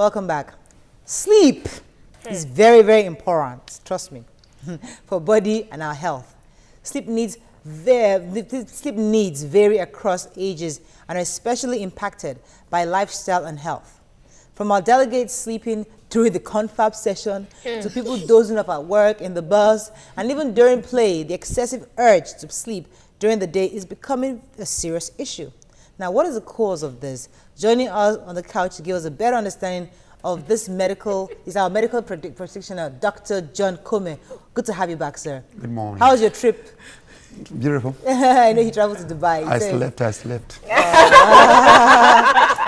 Welcome back. Sleep is very, very important, trust me, for body and our health. Sleep needs vary across ages and are especially impacted by lifestyle and health. From our delegates sleeping during the confab session to people dozing off at work, in the bus, and even during play, the excessive urge to sleep during the day is becoming a serious issue. Now, what is the cause of this? Joining us on the couch to give us a better understanding of this is our medical practitioner, Dr. John Komo. Good to have you back, sir. Good morning. How was your trip? Beautiful. I know he traveled to Dubai. I slept.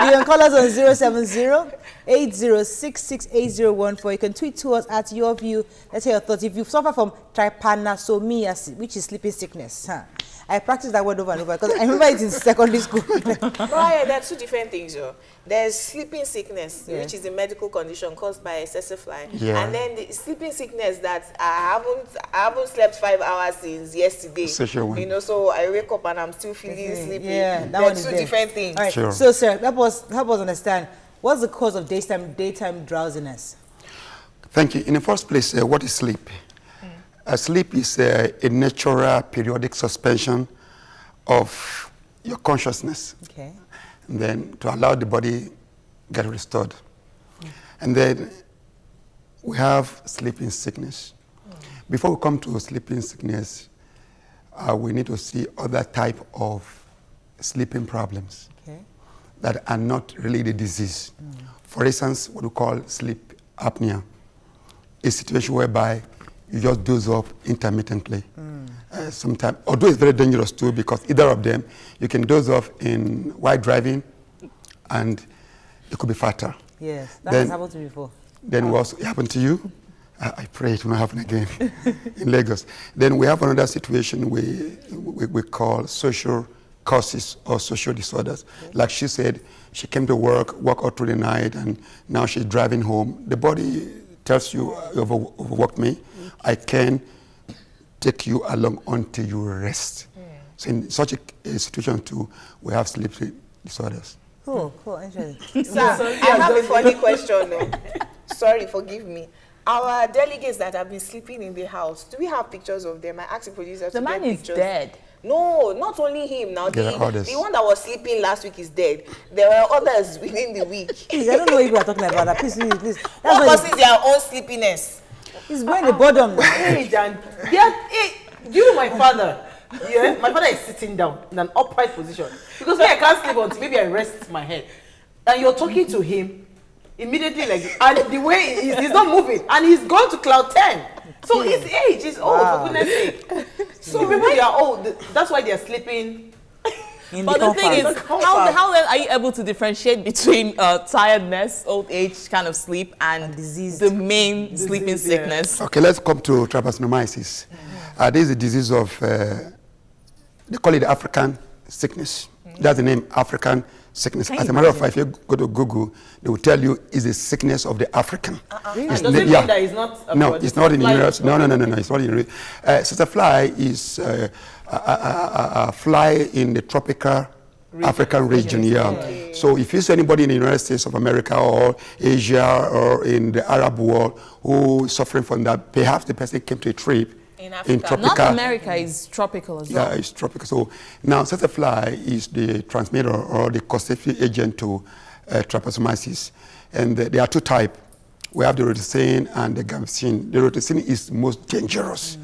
You can call us on 070-806-6814. You can tweet to us at your view. Let's hear your thoughts. If you suffer from trypanosomia, which is sleeping sickness, I practiced that word over and over because I remember it in secondary school. Right, there are two different things. There's sleeping sickness, which is a medical condition caused by excessive flying, and then the sleeping sickness that I haven't slept 5 hours since yesterday. So I wake up and I'm still feeling sleepy. Yeah, that one is two different things. All right. Sure. So, sir, help us understand what's the cause of daytime drowsiness. Thank you. In the first place, what is sleep? Sleep is a natural periodic suspension of your consciousness. Okay. And then to allow the body get restored. And then we have sleeping sickness. Before we come to sleeping sickness, we need to see other type of sleeping problems that are not really the disease. For instance, what we call sleep apnea, a situation whereby you just doze off intermittently. Sometimes, although it's very dangerous too, because either of them, you can doze off while driving, and it could be fatal. Yes, that has happened to me before. Then what happened to you? I pray it will not happen again in Lagos. Then we have another situation we call social causes or social disorders. Like she said, she came to work out through the night, and now she's driving home. The body tells you, you overworked me. I can take you along until you rest. So in such a situation too, we have sleep disorders. Cool, interesting. Sir, I have a funny question though. Sorry, forgive me. Our delegates that have been sleeping in the house, do we have pictures of them? I asked the producer to get pictures. The man is dead. No, not only him. Now, the one that was sleeping last week is dead. There were others within the week. Please, I don't know if you are talking about that. Please. What causes their own sleepiness? He's going the bottom. You, my father. Yeah, my father is sitting down in an upright position because I can't sleep until maybe I rest my head. And you're talking to him immediately like, and the way he's not moving, and he's gone to cloud 10. So his age is old, for goodness sake. So people are old. That's why they're sleeping. But the thing is, how then are you able to differentiate between tiredness, old age kind of sleep, and the main sleeping sickness? Okay, let's come to trypanosomiasis. This is a disease of, they call it African sickness. That's the name, African sickness. As a matter of fact, if you go to Google, they will tell you it's a sickness of the African. Really? Does it mean that it's not? No, it's not in Europe. No, it's not in Europe. So fly is a fly in the tropical African region. Okay. So if you see anybody in the United States of America or Asia or in the Arab world who is suffering from that, perhaps the person came to a trip in tropical. North America is tropical as well. Yeah, it's tropical. So now, fly is the transmitter or the causative agent to trypanosomiasis. And there are two types. We have the rhodopsin and the gamma. The rhodopsin is most dangerous.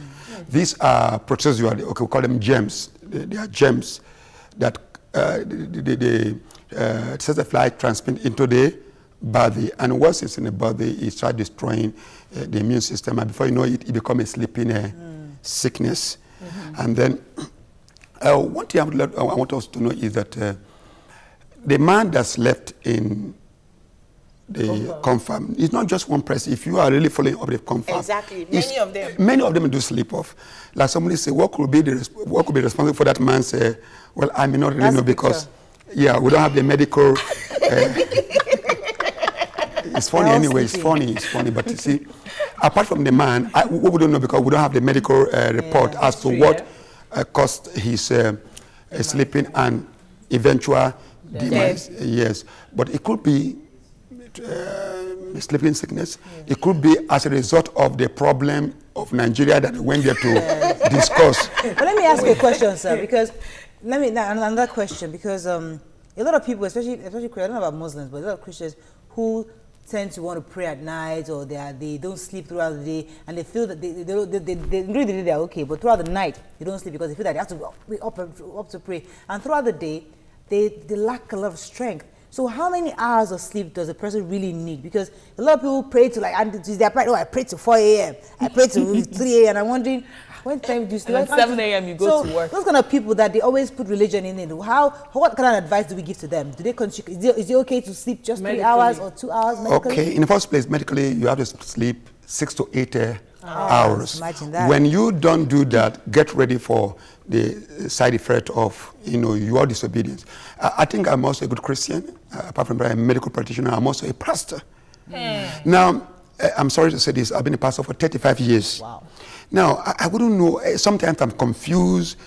These are protozoa, we call them germs. They are germs that the fly transmit into the body. And once it's in the body, it starts destroying the immune system. And before you know it, it becomes a sleeping sickness. And then one thing I want us to know is that the man that's left in the confirm, it's not just one person. If you are really following up the confirm, exactly, many of them do sleep off. Like somebody say, what could be responsible for that man? Say, well, I may not really know because, we don't have the medical. It's funny anyway. It's funny. But you see, apart from the man, we don't know because we don't have the medical report as to what caused his sleeping and eventual demise. Yes, but it could be the sleeping sickness. It could be as a result of the problem of Nigeria that we went there to discuss. But let me ask you a question, sir, because another question, because a lot of people, especially I don't know about Muslims, but a lot of Christians who tend to want to pray at night, or they don't sleep throughout the day, and they feel that during the day they're okay, but throughout the night they don't sleep because they feel that they have to be up to pray, and throughout the day they lack a lot of strength. So how many hours of sleep does a person really need? Because a lot of people pray to I pray to 4 a.m. I pray to 3 a.m. and I'm wondering, when time do you sleep? And at 7 a.m. you go to work. Those kind of people that they always put religion in it, what kind of advice do we give to them? Do they is it okay to sleep just medically? 3 hours or 2 hours medically? Okay, in the first place, medically, you have to sleep 6 to 8 hours. Imagine that. When you don't do that, get ready for the side effect of your disobedience. I think I'm also a good Christian. Apart from being a medical practitioner, I'm also a pastor. Now, I'm sorry to say this, I've been a pastor for 35 years. Wow. Now, I wouldn't know, sometimes I'm confused.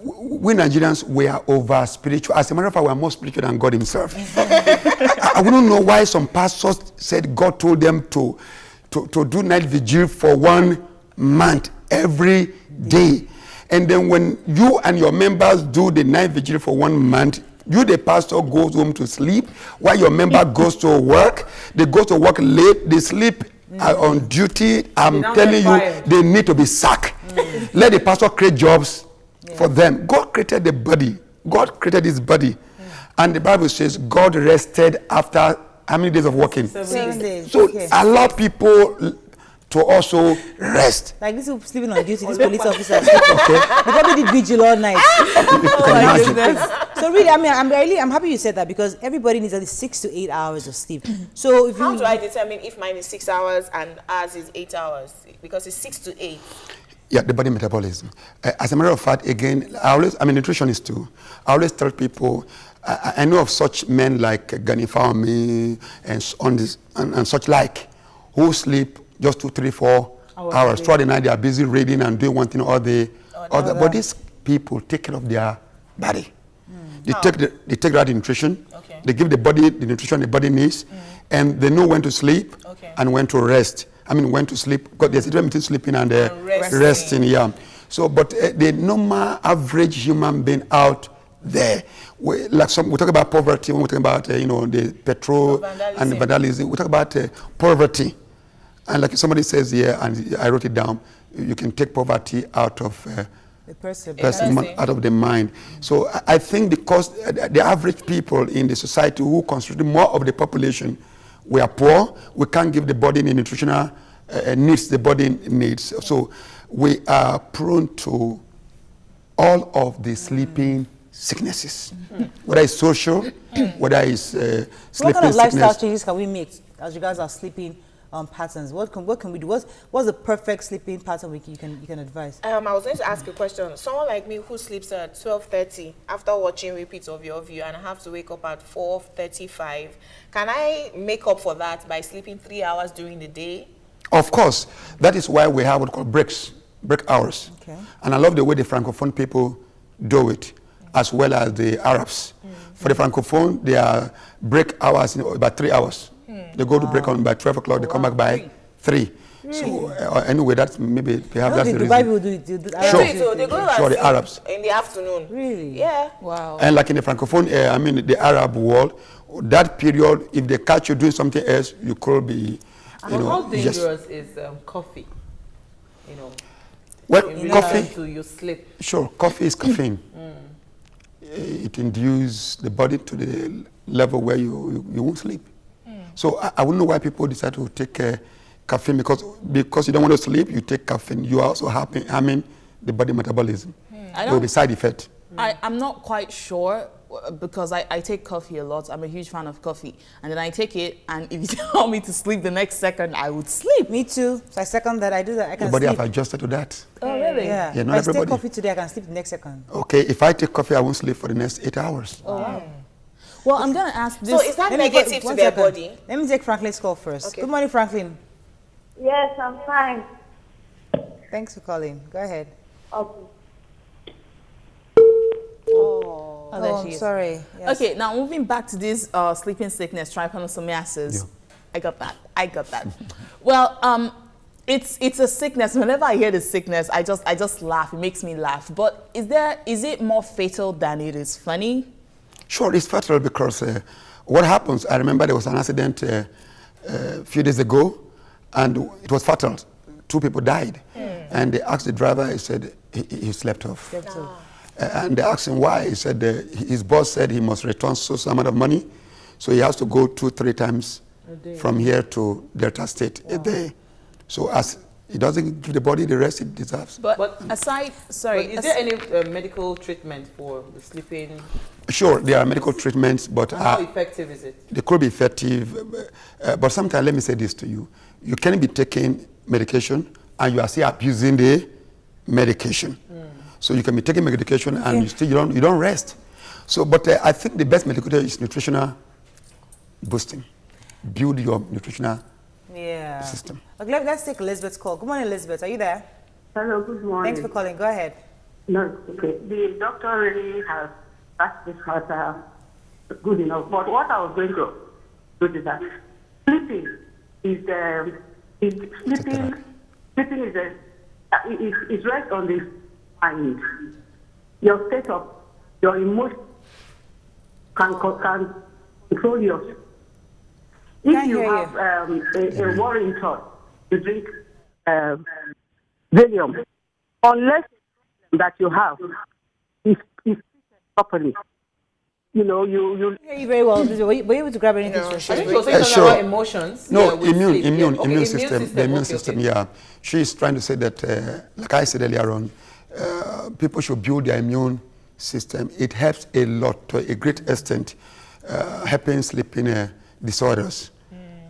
We Nigerians, we are over spiritual. As a matter of fact, we are more spiritual than God himself. I wouldn't know why some pastors said God told them to do night vigil for 1 month every day. And then when you and your members do the night vigil for 1 month, you, the pastor, goes home to sleep while your member goes to work. They go to work late, they sleep on duty. I'm telling you, they need to be sacked. Let the pastor create jobs for them. God created the body. God created his body. And the Bible says God rested after how many days of working? 7 days. So allow people to also rest. Like this people sleeping on duty, this police officer sleeping. They probably did vigil all night. So really, I'm happy you said that, because everybody needs at least 6 to 8 hours of sleep. So if how do I determine if mine is 6 hours and ours is 8 hours? Because it's 6 to 8. Yeah, the body metabolism. As a matter of fact, again, I'm a nutritionist too. I always tell people, I know of such men like Gani Fawmi and such like, who sleep just 2, 3, 4 hours. Throughout the night, they are busy reading and doing one thing or the other. But these people take care of their body. They take that nutrition. Okay. They give the body the nutrition the body needs, and they know when to sleep and when to rest. When to sleep, because there's a difference between sleeping and resting. Yeah. So, but the normal average human being out there, we talk about poverty when we talk about the petrol and the vandalism. We talk about poverty, and like somebody says here, and I wrote it down, you can take poverty out of the person out of the mind. So I think because the average people in the society who constitute more of the population, we are poor. We can't give the body the nutritional needs the body needs. So we are prone to all of the sleeping sicknesses, whether it's social, whether it's sleeping sickness. What kind of lifestyle changes can we make as regards our sleeping patterns? What can we do? What's the perfect sleeping pattern you can advise? I was going to ask a question. Someone like me who sleeps at 12:30 after watching repeats of your view, and I have to wake up at 4:35, can I make up for that by sleeping 3 hours during the day? Of course. That is why we have what we call break hours. Okay. And I love the way the Francophone people do it, as well as the Arabs. For the Francophone, their break hours about 3 hours. They go to break on by 12 o'clock, they come back by 3. Really? So anyway, that's maybe perhaps that's the reason. Bible do it. So they go the Arabs in the afternoon. Really? Yeah. Wow. And like in the Francophone, the Arab world, that period, if they catch you doing something else, you could be, how dangerous is coffee? Well, in coffee to your sleep. Sure, coffee is caffeine. It induces the body to the level where you won't sleep. So I wouldn't know why people decide to take caffeine, because you don't want to sleep, you take caffeine. You are also harming the body metabolism. There will be side effect. I'm not quite sure, because I take coffee a lot. I'm a huge fan of coffee. And then I take it, and if you tell me to sleep the next second, I would sleep. Me too. So I second that. I do that. I can Your body sleep. have adjusted to that. Oh, really? Yeah. Yeah, not if I everybody. take coffee today, I can sleep the next second. Okay, if I take coffee, I won't sleep for the next 8 hours. Oh, wow. Well, I'm going to ask this. So is that negative to their body? Let me take Franklin's call first. Okay. Good morning, Franklin. Yes, I'm fine. Thanks for calling. Go ahead. Okay. Oh, there I'm she is. sorry. Yes. Okay, now moving back to this sleeping sickness, trypanosomiasis. I got that. Well, it's a sickness. Whenever I hear the sickness, I just laugh. It makes me laugh. But is it more fatal than it is funny? Sure, it's fatal because what happens, I remember there was an accident a few days ago, and it was fatal. 2 people died. And they asked the driver, he said he slept off. And they asked him why. He said his boss said he must return some amount of money, so he has to go 2-3 times from here to Delta State a day. So as it doesn't give the body the rest it deserves. But aside, sorry, is there any medical treatment for the sleeping? Sure, there are medical treatments, but how effective is it? They could be effective, but sometimes, let me say this to you, you can be taking medication and you are still abusing the medication. So you can be taking medication and you don't rest. So, but I think the best medication is nutritional boosting. Build your nutritional system. Okay, let's take Elizabeth's call. Good morning, Elizabeth. Are you there? Hello, good morning. Thanks for calling. Go ahead. No, okay. The doctor really has asked this matter good enough. But what I was going to do is that sleeping is rest on the mind. Your state of your emotion can control yourself. If you have a worrying thought, you drink Valium, unless that you have is properly. You know, you hear you very well. Were you able to grab anything? I think she was saying something about emotions. No, with sleep. immune system. The immune Okay, system, okay. yeah. She's trying to say that, like I said earlier on, people should build their immune system. It helps a lot, to a great extent, helping sleeping disorders.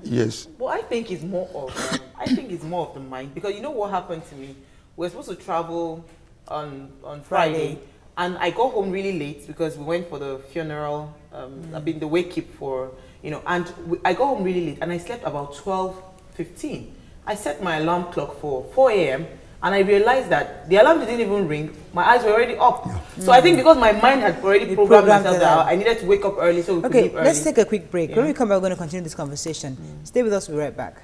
Yes. Well, I think it's more of the mind, because you know what happened to me. We're supposed to travel on Friday, and I got home really late because we went for the funeral. I've been the wake keep for, and I got home really late, and I slept about 12:15. I set my alarm clock for 4 a.m. and I realized that the alarm didn't even ring. My eyes were already up. Yeah. So I think because my mind had already programmed myself that I needed to wake up early, so we could leave early. Let's take a quick break. When we come back, we're going to continue this conversation. Stay with us. We'll be right back.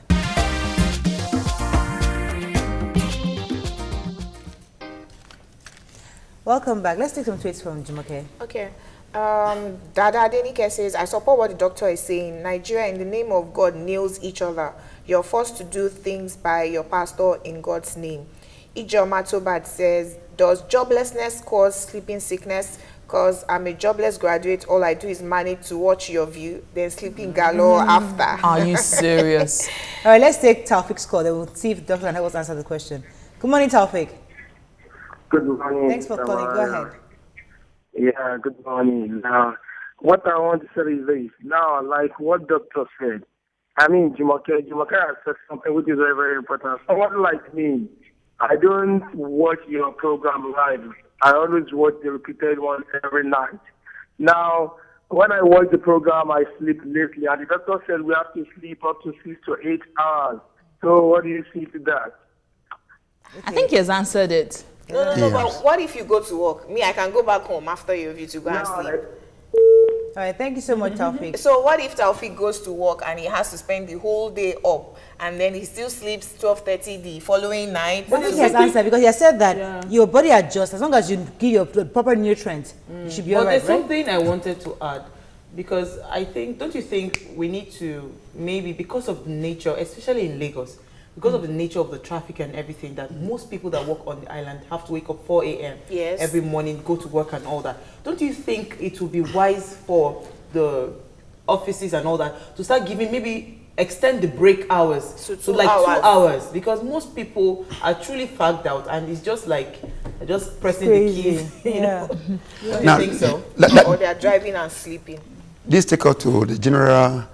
Welcome back. Let's take some tweets from Jumoke. Okay. Dada Adenike says, I support what the doctor is saying. Nigeria, in the name of God, nails each other. You're forced to do things by your pastor in God's name. Ijo Matobat says, does joblessness cause sleeping sickness? Because I'm a jobless graduate. All I do is manage to watch your view, then sleeping galore after. Are you serious? All right, let's take Taufik's call. Then we'll see if the doctor can help us answer the question. Good morning, Taufik. Good morning. Thanks for calling. Go ahead. Yeah, good morning. Now, what I want to say is this. Now, like what doctor said, I mean, Jumoke has said something which is very, very important. Someone like me, I don't watch your program live. I always watch the repeated one every night. Now, when I watch the program, I sleep lately, and the doctor said we have to sleep up to 6 to 8 hours. So what do you see to that? Okay. I think he has answered it. No, but what if you go to work? Me, I can go back home after your view to go and sleep. All right, thank you so much, Taufik. So what if Taufik goes to work and he has to spend the whole day up, and then he still sleeps 12:30 the following night? But he has answered, because he has said that your body adjusts as long as you give your proper nutrients. You should be all right, there's something I wanted to add, because I think, don't you think we need to, maybe because of nature, especially in Lagos, because of the nature of the traffic and everything, that most people that work on the island have to wake up 4 a.m. every morning, go to work and all that. Don't you think it would be wise for the offices and all that to start giving, maybe extend the break hours to like 2 hours? Because most people are truly fagged out, and it's just like just pressing the keys. You know? Don't you think so? Or they are driving and sleeping. This takes us to the general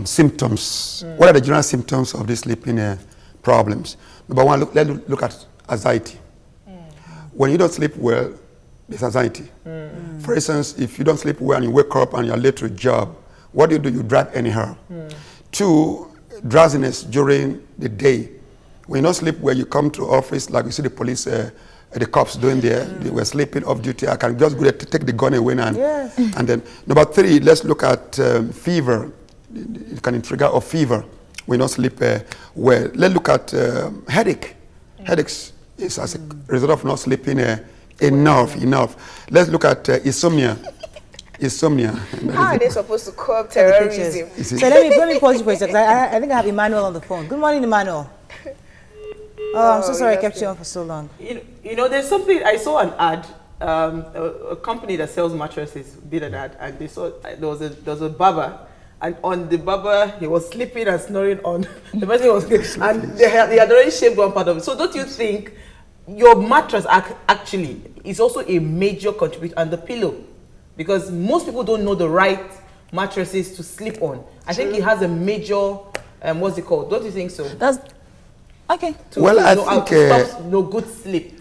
symptoms. What are the general symptoms of these sleeping problems? Number one, let's look at anxiety. When you don't sleep well, there's anxiety. For instance, if you don't sleep well and you wake up and you're late to a job, what do? You drive anyhow. 2, drowsiness during the day. When you don't sleep well, you come to office, like you see the police, the cops doing there, they were sleeping off duty. I can just go there to take the gun away. And then number 3, let's look at fever it can trigger a fever. We don't sleep well. Let's look at headache. Headaches is as a result of not sleeping enough. Let's look at insomnia. Insomnia. How are they supposed to curb terrorism? So let me pause you for a second. I think I have Emmanuel on the phone. Good morning, Emmanuel. Oh, I'm so sorry I kept you on for so long. You know, there's something, I saw an ad, a company that sells mattresses did an ad, and they saw there was a barber, and on the barber he was sleeping and snoring on the person was, and they had already shaved one part of it. So don't you think your mattress actually is also a major contributor, and the pillow, because most people don't know the right mattresses to sleep on. I think it has a major what's it called? Don't you think so? That's okay. I think stop no good sleep.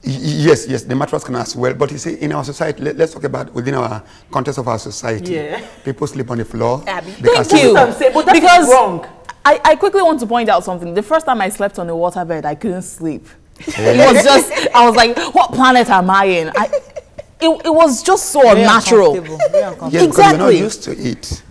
Yes, the mattress can as well. But you see, in our society, let's talk about within our context of our society. Yeah. People sleep on the floor. Thank you. But that's wrong. I quickly want to point out something. The first time I slept on a waterbed, I couldn't sleep. It was just, I was like, what planet am I in? It was just so unnatural. Yes, exactly. Because we're not used to it.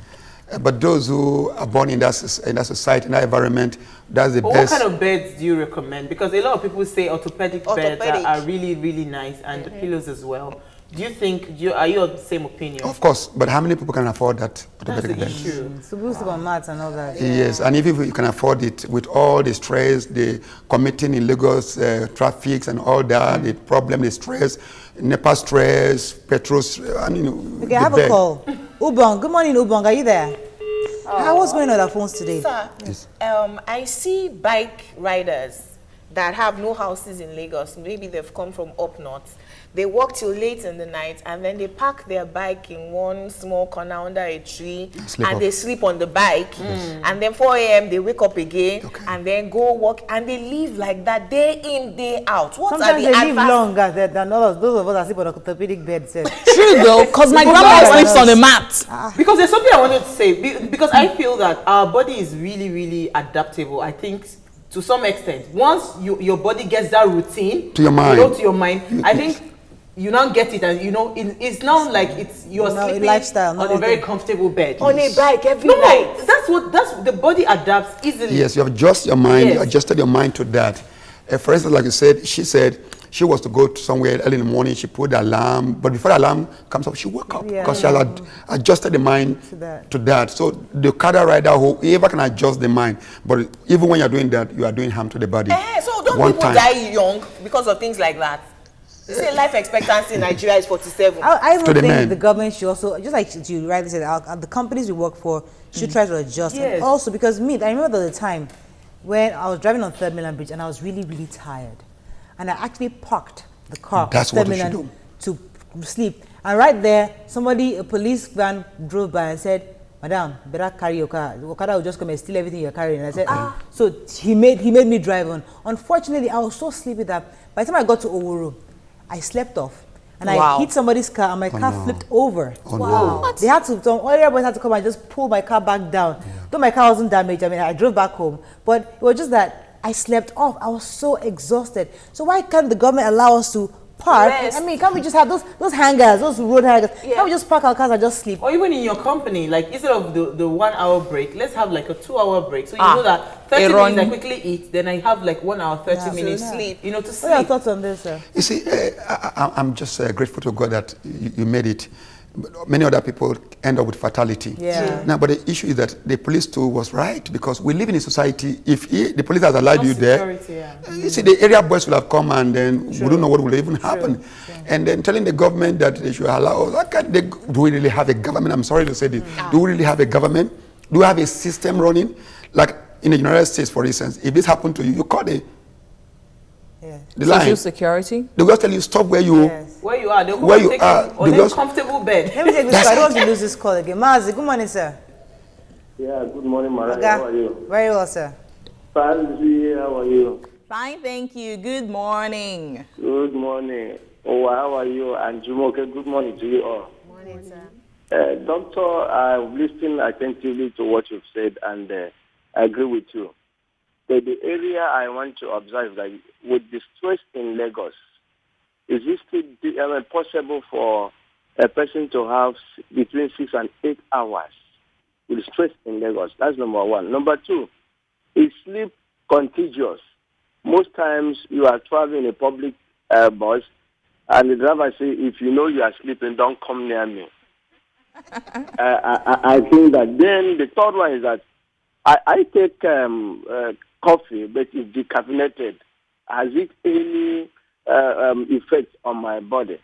But those who are born in that society, in that environment, that's the best. What kind of beds do you recommend? Because a lot of people say orthopedic beds are really, really nice, and the pillows as well. Do you think, are you of the same opinion? Of course, but how many people can afford that That's orthopedic the bed? issue. So boost on mats and all that. Yes, and if you can afford it, with all the stress, the committing in Lagos, traffic and all that, the problem, the stress, NEPA stress, petrol, and you know. Okay, I have a call. Ubong, good morning, Ubong. Are you there? What's going on our phones today? Sir, Yes. I see bike riders that have no houses in Lagos. Maybe they've come from up north. They walk till late in the night, and then they park their bike in one small corner under a tree, and they sleep on the bike. And then 4 a.m. they wake up again, and then go walk, and they live like that day in, day out. What Sometimes are the they live longer than those of us that sleep on orthopedic beds. True though, because my grandma sleeps on a mat. Because there's something I wanted to say, because I feel that our body is really, really adaptable. I think to some extent, once your body gets that routine to your mind, to your mind, I think you now get it, and you know it's now like you're sleeping lifestyle, on a very comfortable bed on a bike every night. That's the body adapts easily. Yes, you have adjusted your mind. Yes. You adjusted your mind to that. For instance, like you said, she said she was to go to somewhere early in the morning. She put the alarm, but before the alarm comes up, she woke up because she had adjusted the mind to that. So the car rider, whoever can adjust the mind, but even when you're doing that, you are doing harm to the body. So don't people die young because of things like that? They say life expectancy in Nigeria is 47. I even think the government should also, just like you rightly said, the companies we work for should try to adjust. Yes. And also, because I remember the time when I was driving on 3rd Mainland Bridge and I was really, really tired. And I actually parked the car on 3rd Mainland to sleep. And right there, a police van drove by and said, "Madam, better carry your car. The Okada will just come and steal everything you're carrying." And I said, so he made me drive on. Unfortunately, I was so sleepy that by the time I got to Owuru, I slept off, and I hit somebody's car, and my car flipped over. They had to, some other boys had to come and just pull my car back down. Though my car wasn't damaged, I mean, I drove back home, but it was just that I slept off. I was so exhausted. So why can't the government allow us to park? I mean, can't we just have those hangers, those road hangers? Can't we just park our cars and just sleep? Or even in your company, like instead of the 1 hour break, let's have like a 2 hour break. So you know that 30 minutes I quickly eat, then I have like 1 hour, 30 minutes sleep. You know, to sleep. What are your thoughts on this, sir? You see, I'm just grateful to God that you made it. Many other people end up with fatality. Now, but the issue is that the police too was right, because we live in a society. If the police has allowed you there, you see, the area boys will have come, and then we don't know what will even happen. And then telling the government that they should allow, do we really have a government? I'm sorry to say this. Do we really have a government? Do we have a system running? Like in the United States, for instance, if this happened to you, call the line. Social security? They will just tell you, stop where you are. They'll where you are. On a comfortable bed. Let me take this call. I don't want to lose this call again. Mazi, good morning, sir. Yeah, good morning, Mara. How are you? Very well, sir. Fine, how are you? Fine, thank you. Good morning. Good morning. Oh, how are you? And Jumoke, good morning to you all. Morning, sir. Doctor, I'm listening attentively to what you've said, and I agree with you. The area I want to observe, that with the stress in Lagos, is it still possible for a person to have between 6 and 8 hours with stress in Lagos. That's number one. Number two, is sleep contagious? Most times you are traveling in a public bus, and the driver say, if you know you are sleeping, don't come near me. I think that. Then the third one is that I take coffee, but it's decaffeinated. Has it any effect on my body?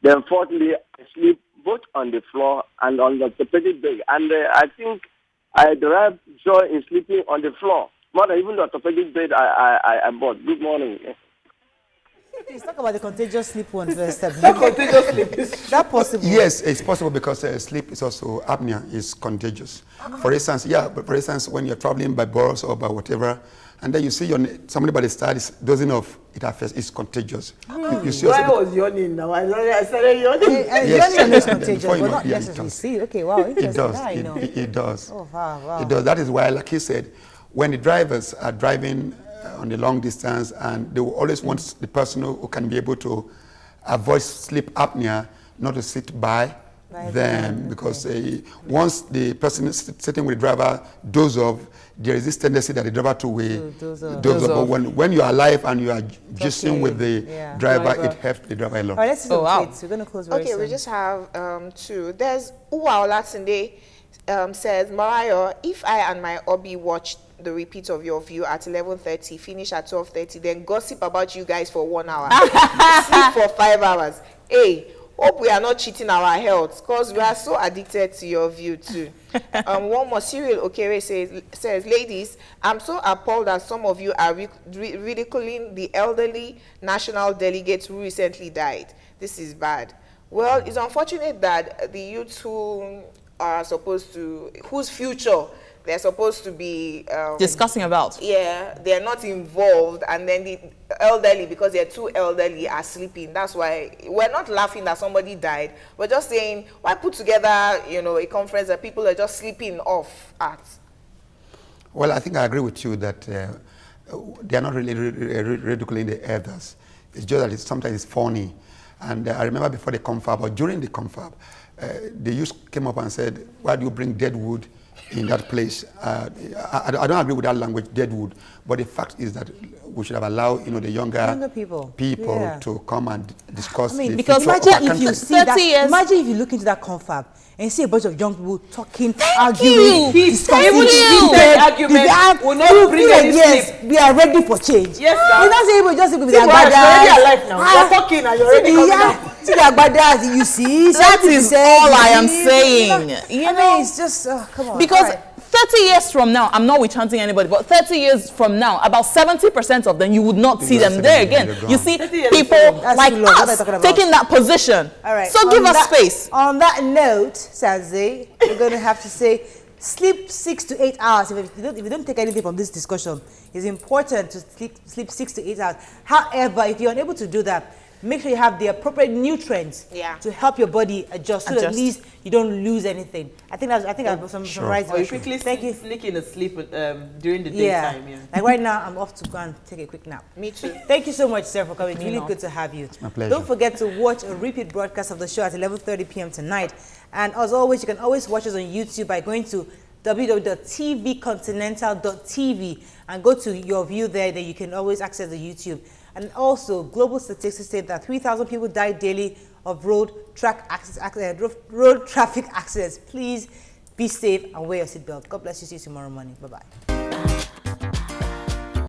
Then fourthly, I sleep both on the floor and on the orthopedic bed. And I think I derive joy in sleeping on the floor, more than even the orthopedic bed I bought. Good morning. Please talk about the contagious sleep one first. Contagious sleep. Is that possible? Yes, it's possible because sleep is also apnea is contagious. For instance, when you're traveling by bus or by whatever, and then you see somebody by the side is dozing off, it affects, it's contagious. You see I was yawning now. I started yawning. Yes, yawning is contagious, before you but know, not yeah, necessarily sleep. Okay, wow, interesting. It does. Now you know. It does. Oh, wow. It does. That is why, like he said, when the drivers are driving on the long distance, and they will always want the person who can be able to avoid sleep apnea not to sit by them, because once the person is sitting with the driver doze off, there is this tendency that the driver to doze off. But when you are alive and you are gisting with the driver, it helps the driver a lot. All right, let's see some kids. We're going to close very soon. Okay, we just have two. There's Uwa Olatunde says, Mariah, if I and my hubby watch the repeat of your view at 11:30, finish at 12:30, then gossip about you guys for 1 hour, sleep for 5 hours. Hey, hope we are not cheating our health, because we are so addicted to your view too. One more, Cyril Okere says, ladies, I'm so appalled that some of you are ridiculing the elderly national delegate who recently died. This is bad. Well, it's unfortunate that the youth who are supposed to, whose future they're supposed to be discussing about. Yeah, they're not involved, and then the elderly, because they're too elderly, are sleeping. That's why we're not laughing that somebody died. We're just saying, why put together, a conference that people are just sleeping off at? Well, I think I agree with you that they are not really ridiculing the elders. It's just that sometimes it's funny. And I remember before the confab, or during the confab, the youth came up and said, why do you bring dead wood in that place? I don't agree with that language, dead wood, but the fact is that we should have allowed the younger people to come and discuss. Because imagine if you see that. Imagine if you look into that confab and see a bunch of young people talking, arguing, discussing, argument will not bring any yes, we are ready for change. Yes, we're not saying we just with their already alive now. You're talking and you're already coming out. See the agbadas, you see. That is all I am saying. It's just come on. Because 30 years from now, I'm not chanting anybody, but 30 years from now, about 70% of them, you would not see them there again. You see people like us taking that position. All right. So give us space. On that note, Sanze, we're going to have to say, sleep 6 to 8 hours. If you don't take anything from this discussion, it's important to sleep 6 to 8 hours. However, if you're unable to do that, make sure you have the appropriate nutrients to help your body adjust, so that at least you don't lose anything. I think I have some right. Or you quickly sneak in a sleep during the daytime. Yeah. Like right now, I'm off to go and take a quick nap. Me too. Thank you so much, sir, for coming. It's really good to have you. It's my pleasure. Don't forget to watch a repeat broadcast of the show at 11:30 p.m. tonight. And as always, you can always watch us on YouTube by going to www.tvcontinental.tv and go to your view there. Then you can always access the YouTube. And also, global statistics say that 3,000 people die daily of road traffic accidents. Please be safe and wear your seatbelt. God bless you. See you tomorrow morning. Bye-bye.